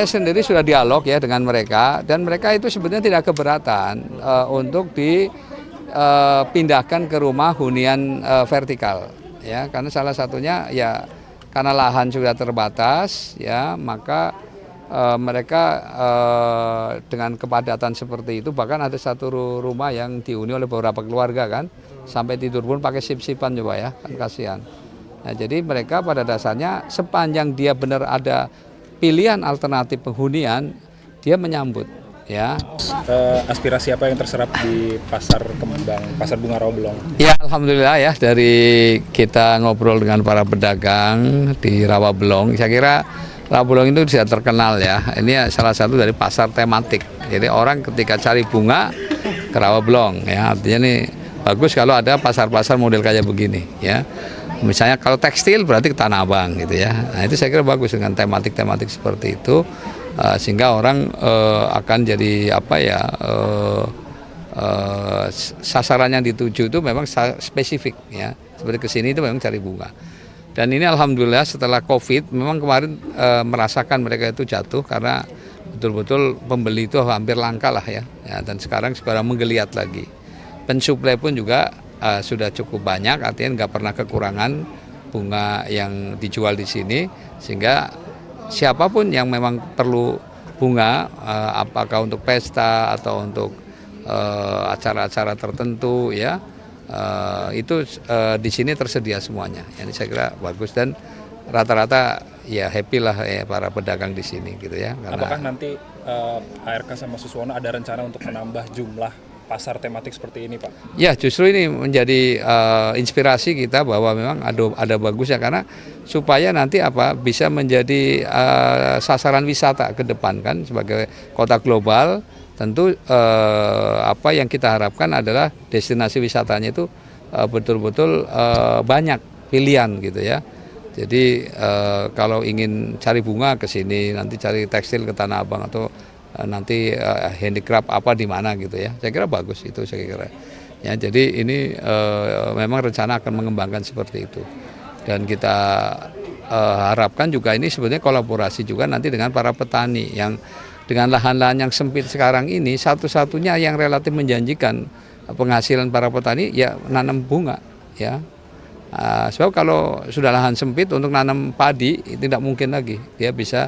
Saya sendiri sudah dialog ya dengan mereka dan mereka itu sebenarnya tidak keberatan untuk dipindahkan ke rumah hunian vertikal ya, karena salah satunya ya karena lahan sudah terbatas ya, maka mereka dengan kepadatan seperti itu, bahkan ada satu rumah yang dihuni oleh beberapa keluarga kan, sampai tidur pun pakai sip-sipan coba ya, kan kasihan. Nah, jadi mereka pada dasarnya sepanjang dia benar ada pilihan alternatif penghunian, dia menyambut ya. Aspirasi apa yang terserap di pasar kembang, pasar bunga Rawabelong? Ya alhamdulillah ya, dari kita ngobrol dengan para pedagang di Rawabelong, saya kira Rawabelong itu sudah terkenal ya. Ini salah satu dari pasar tematik. Jadi orang ketika cari bunga ke Rawabelong ya, artinya nih bagus kalau ada pasar-pasar model kayak begini ya. Misalnya kalau tekstil berarti ke Tanah Abang gitu ya. Nah itu saya kira bagus dengan tematik-tematik seperti itu, sehingga orang akan jadi apa ya, sasaran yang dituju itu memang spesifik ya. Seperti kesini itu memang cari bunga. Dan ini alhamdulillah setelah COVID memang kemarin merasakan mereka itu jatuh karena betul-betul pembeli itu hampir langka lah ya. Dan sekarang menggeliat lagi. Pensuplai pun juga sudah cukup banyak, artinya nggak pernah kekurangan bunga yang dijual di sini, sehingga siapapun yang memang perlu bunga, apakah untuk pesta atau untuk acara-acara tertentu ya, itu di sini tersedia semuanya. Ini saya kira bagus dan rata-rata ya happy lah ya para pedagang di sini gitu ya. Karena apakah nanti ARK sama Suswono ada rencana untuk menambah jumlah pasar tematik seperti ini, Pak? Ya justru ini menjadi inspirasi kita bahwa memang ada bagusnya, karena supaya nanti bisa menjadi sasaran wisata ke depan kan, sebagai kota global. Tentu apa yang kita harapkan adalah destinasi wisatanya itu betul-betul banyak pilihan gitu ya. Jadi kalau ingin cari bunga ke sini, nanti cari tekstil ke Tanah Abang, atau nanti handicraft apa di mana gitu ya. Saya kira bagus itu, saya kira. Ya, jadi ini memang rencana akan mengembangkan seperti itu. Dan kita harapkan juga ini sebenarnya kolaborasi juga nanti dengan para petani yang dengan lahan-lahan yang sempit sekarang ini, satu-satunya yang relatif menjanjikan penghasilan para petani ya nanam bunga ya. Sebab kalau sudah lahan sempit untuk nanam padi tidak mungkin lagi dia bisa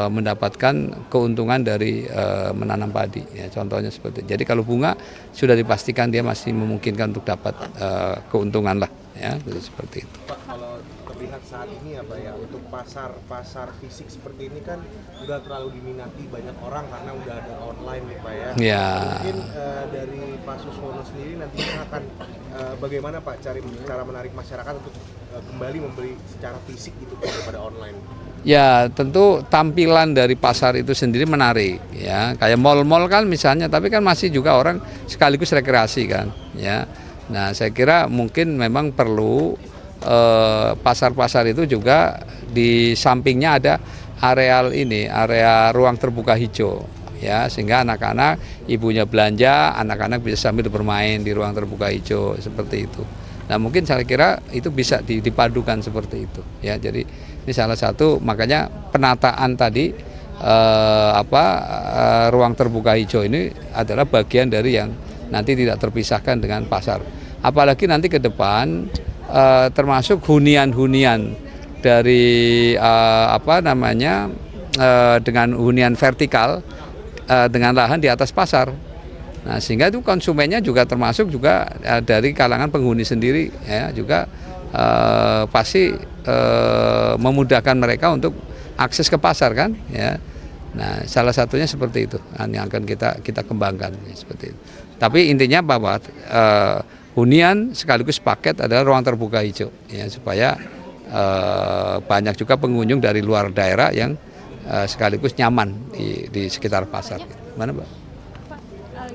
mendapatkan keuntungan dari menanam padi ya, contohnya seperti itu. Jadi kalau bunga sudah dipastikan dia masih memungkinkan untuk dapat keuntungan lah ya, seperti itu. Pak, kalau terlihat saat ini apa ya, untuk pasar fisik seperti ini kan udah terlalu diminati banyak orang karena udah ada online nih Pak ya. Ya. Mungkin dari Pak Suswono sendiri nantinya akan bagaimana Pak cara menarik masyarakat untuk kembali membeli secara fisik gitu daripada online? Ya tentu tampilan dari pasar itu sendiri menarik ya, kayak mal-mal kan misalnya, tapi kan masih juga orang sekaligus rekreasi kan ya. Nah saya kira mungkin memang perlu pasar-pasar itu juga di sampingnya ada area ruang terbuka hijau ya, sehingga anak-anak ibunya belanja, anak-anak bisa sambil bermain di ruang terbuka hijau seperti itu. Nah mungkin saya kira itu bisa dipadukan seperti itu ya. Jadi ini salah satu, makanya penataan tadi ruang terbuka hijau ini adalah bagian dari yang nanti tidak terpisahkan dengan pasar. Apalagi nanti ke depan termasuk hunian-hunian dari dengan hunian vertikal dengan lahan di atas pasar. Nah sehingga itu konsumennya juga termasuk juga dari kalangan penghuni sendiri ya, juga pasti memudahkan mereka untuk akses ke pasar kan ya. Nah salah satunya seperti itu yang akan kita kembangkan seperti itu. Tapi intinya bahwa hunian sekaligus paket adalah ruang terbuka hijau ya, supaya banyak juga pengunjung dari luar daerah yang sekaligus nyaman di sekitar pasar. Mana Mbak?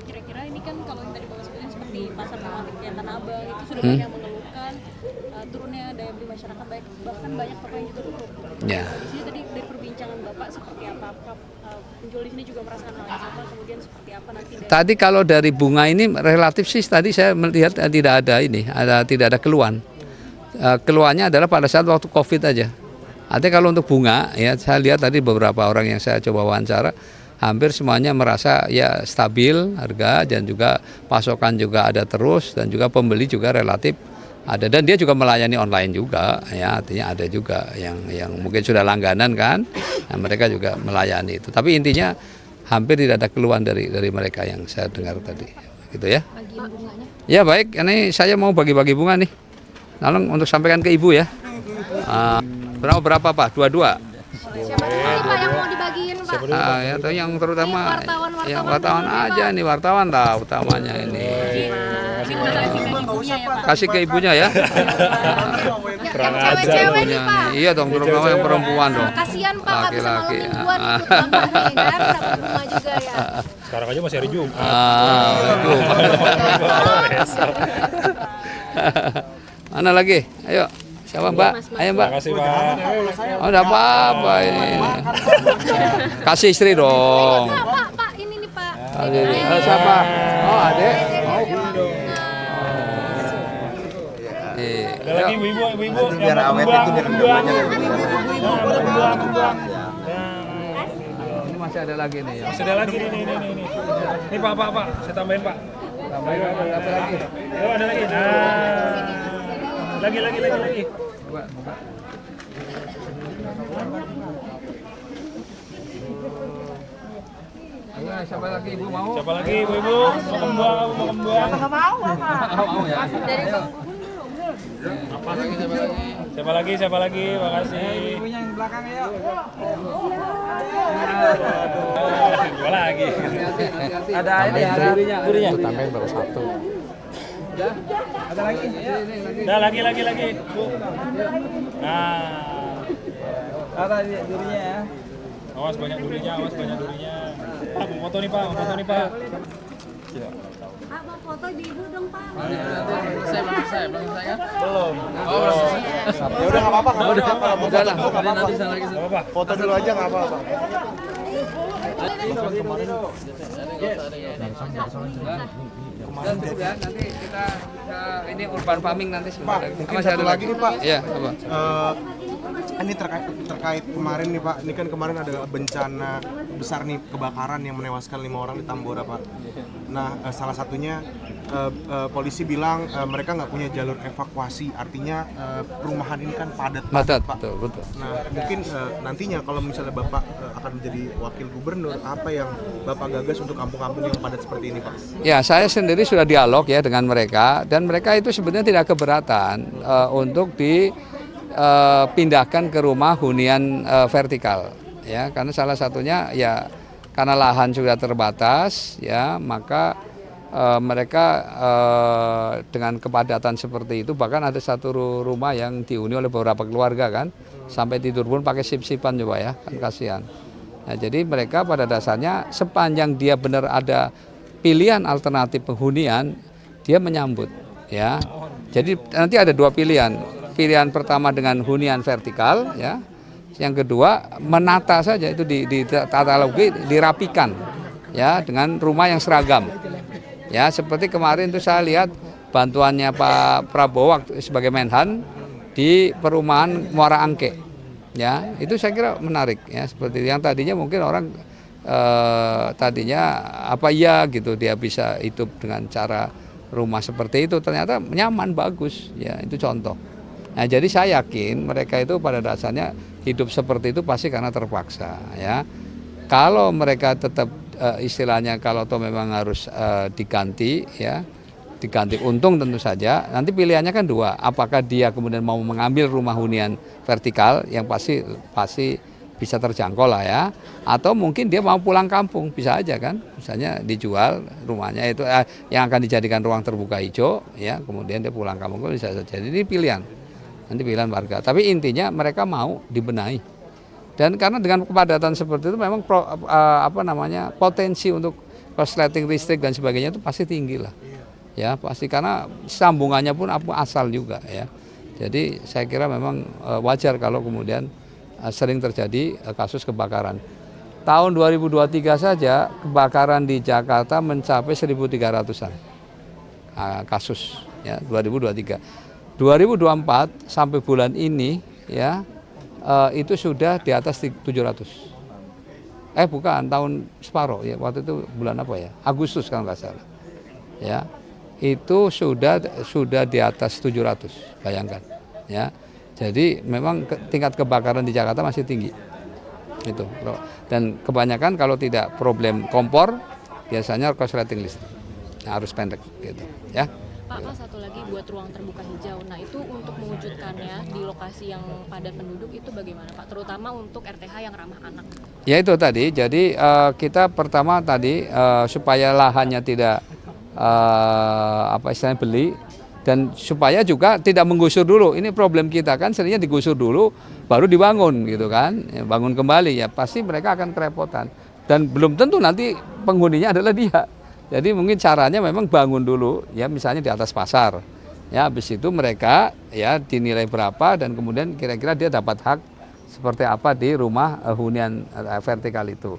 Kira-kira ini kan kalau yang tadi Bapak sebutkan seperti pasar tematik yang Tanah Abang itu sudah banyak yang mengeluhkan turunnya daya beli masyarakat, bahkan banyak toko yang juga tutup. Ya. Di sini tadi dari perbincangan Bapak seperti apa? Penjual di sini juga merasakan hal yang sama, kemudian seperti apa nanti? Tadi kalau dari bunga ini relatif sih tadi saya melihat tidak ada keluhan. Keluhannya adalah pada saat waktu COVID aja. Artinya kalau untuk bunga ya saya lihat tadi beberapa orang yang saya coba wawancara hampir semuanya merasa ya stabil harga dan juga pasokan juga ada terus dan juga pembeli juga relatif ada dan dia juga melayani online juga ya artinya ada juga yang mungkin sudah langganan kan nah, mereka juga melayani itu tapi intinya hampir tidak ada keluhan dari mereka yang saya dengar tadi gitu ya. Bagian bunganya. Ya baik ini saya mau bagi-bagi bunga nih tolong untuk sampaikan ke ibu ya. Berapa Pak? Dua-dua? Siapa dulu nih Pak yang mau dibagiin Pak? Ya, yang terutama Wartawan yang wartawan aja nih wartawan lah utamanya ini. Kasih ke ibunya ya. Yang cewek-cewek nih Pak. Iya dong terutama yang perempuan dong. Kasihan Pak nggak bisa malam Laki-laki. mingguan ikut bangga nih kan dapat bunga juga ya. Sekarang aja masih hari Jumat. Mana lagi? Ayo. Siapa Mbak? Ayo Mbak. Terima kasih Pak. Oh enggak apa-apa ini. Kasih istri dong. Pak ini nih Pak. Siapa? Oh adek. Oh. Ada lagi ibu-ibu biar awet itu biar Ini masih ada lagi nih ya. Masih ada lagi nih. Ini Pak, saya tambahin Pak. Tambahin apa lagi? Oh, ada lagi. Nah. Lagi. Buka. Ayo, siapa lagi ibu mau? Siapa lagi ibu-ibu? Mau kembang. Mau ya. Dari Bang Siapa lagi? Makasih. Ibunya yang belakang ya. Dua lagi. Ada ini ada durinya. Tambahin baru satu. Ada lagi. Nah, lagi. Bu. Nah. Ada durinya ya. Awas banyak durinya. Pak, mau foto nih Pak. Ya. Pak mau foto di ibu dong Pak. belum. Ya udah nggak apa-apa. Udah lah. Apa? Foto dulu aja nggak apa-apa. Dan ya, nanti kita ini urban farming nanti sebentar. Pak, mungkin Masih satu ada lagi nih, Pak. Iya, apa? Ini terkait kemarin nih Pak, ini kan kemarin ada bencana besar nih kebakaran yang menewaskan 5 orang di Tambora Pak. Nah salah satunya polisi bilang mereka nggak punya jalur evakuasi, artinya perumahan ini kan padat Pak. Betul. Nah mungkin nantinya kalau misalnya Bapak akan menjadi wakil gubernur, apa yang Bapak gagas untuk kampung-kampung yang padat seperti ini Pak? Ya, saya sendiri sudah dialog ya dengan mereka dan mereka itu sebenarnya tidak keberatan untuk dipindahkan ke rumah hunian vertikal ya karena salah satunya ya karena lahan sudah terbatas ya maka mereka dengan kepadatan seperti itu bahkan ada satu rumah yang dihuni oleh beberapa keluarga kan sampai tidur pun pakai sip-sipan coba ya kan kasihan. Nah, jadi mereka pada dasarnya sepanjang dia benar ada pilihan alternatif penghunian dia menyambut ya. Jadi nanti ada dua pilihan. Pilihan pertama dengan hunian vertikal ya. Yang kedua menata saja itu ditata lagi dirapikan ya dengan rumah yang seragam. Ya, seperti kemarin itu saya lihat bantuannya Pak Prabowo sebagai Menhan di perumahan Muara Angke. Ya, itu saya kira menarik ya seperti yang tadinya mungkin orang tadinya apa ya gitu dia bisa hidup dengan cara rumah seperti itu ternyata nyaman bagus ya itu contoh. Nah jadi saya yakin mereka itu pada dasarnya hidup seperti itu pasti karena terpaksa ya. Kalau mereka tetap istilahnya kalau toh memang harus diganti ya diganti untung tentu saja nanti pilihannya kan dua apakah dia kemudian mau mengambil rumah hunian vertikal yang pasti bisa terjangkau lah ya atau mungkin dia mau pulang kampung bisa aja kan misalnya dijual rumahnya itu yang akan dijadikan ruang terbuka hijau ya kemudian dia pulang kampung bisa saja jadi ini pilihan nanti pilihan warga tapi intinya mereka mau dibenahi dan karena dengan kepadatan seperti itu memang potensi untuk korsleting listrik dan sebagainya itu pasti tinggi lah ya pasti karena sambungannya pun asal juga ya jadi saya kira memang wajar kalau kemudian sering terjadi kasus kebakaran. Tahun 2023 saja kebakaran di Jakarta mencapai 1.300-an kasus ya 2023. 2024 sampai bulan ini ya itu sudah di atas 700. Bukan, tahun separuh ya, waktu itu bulan apa ya? Agustus kalau nggak salah. Ya, itu sudah di atas 700, bayangkan. Ya, jadi memang tingkat kebakaran di Jakarta masih tinggi. Itu. Dan kebanyakan kalau tidak problem kompor, biasanya korsleting listrik. Nah, harus pendek gitu, ya. Pak, satu lagi buat ruang terbuka hijau. Nah, itu untuk mewujudkannya di lokasi yang padat penduduk itu bagaimana, Pak? Terutama untuk RTH yang ramah anak. Ya itu tadi, jadi kita pertama tadi supaya lahannya tidak istilahnya beli, dan supaya juga tidak menggusur dulu. Ini problem kita kan, seringnya digusur dulu baru dibangun gitu kan, ya, bangun kembali ya pasti mereka akan kerepotan, dan belum tentu nanti penghuninya adalah dia. Jadi mungkin caranya memang bangun dulu ya, misalnya di atas pasar. Ya, habis itu mereka ya dinilai berapa, dan kemudian kira-kira dia dapat hak seperti apa di rumah hunian vertikal itu.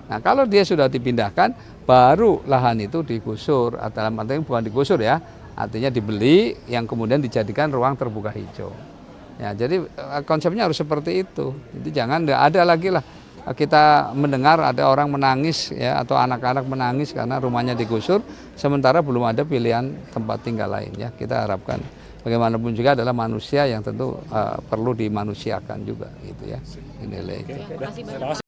Nah, kalau dia sudah dipindahkan, baru lahan itu digusur, atau dalam artinya bukan digusur ya, artinya dibeli yang kemudian dijadikan ruang terbuka hijau. Ya, jadi konsepnya harus seperti itu. Jadi jangan ada lagi lah kita mendengar ada orang menangis ya, atau anak-anak menangis karena rumahnya digusur, sementara belum ada pilihan tempat tinggal lain ya. Kita harapkan bagaimanapun juga adalah manusia yang tentu perlu dimanusiakan juga gitu ya. Dinilai. Terima kasih banyak.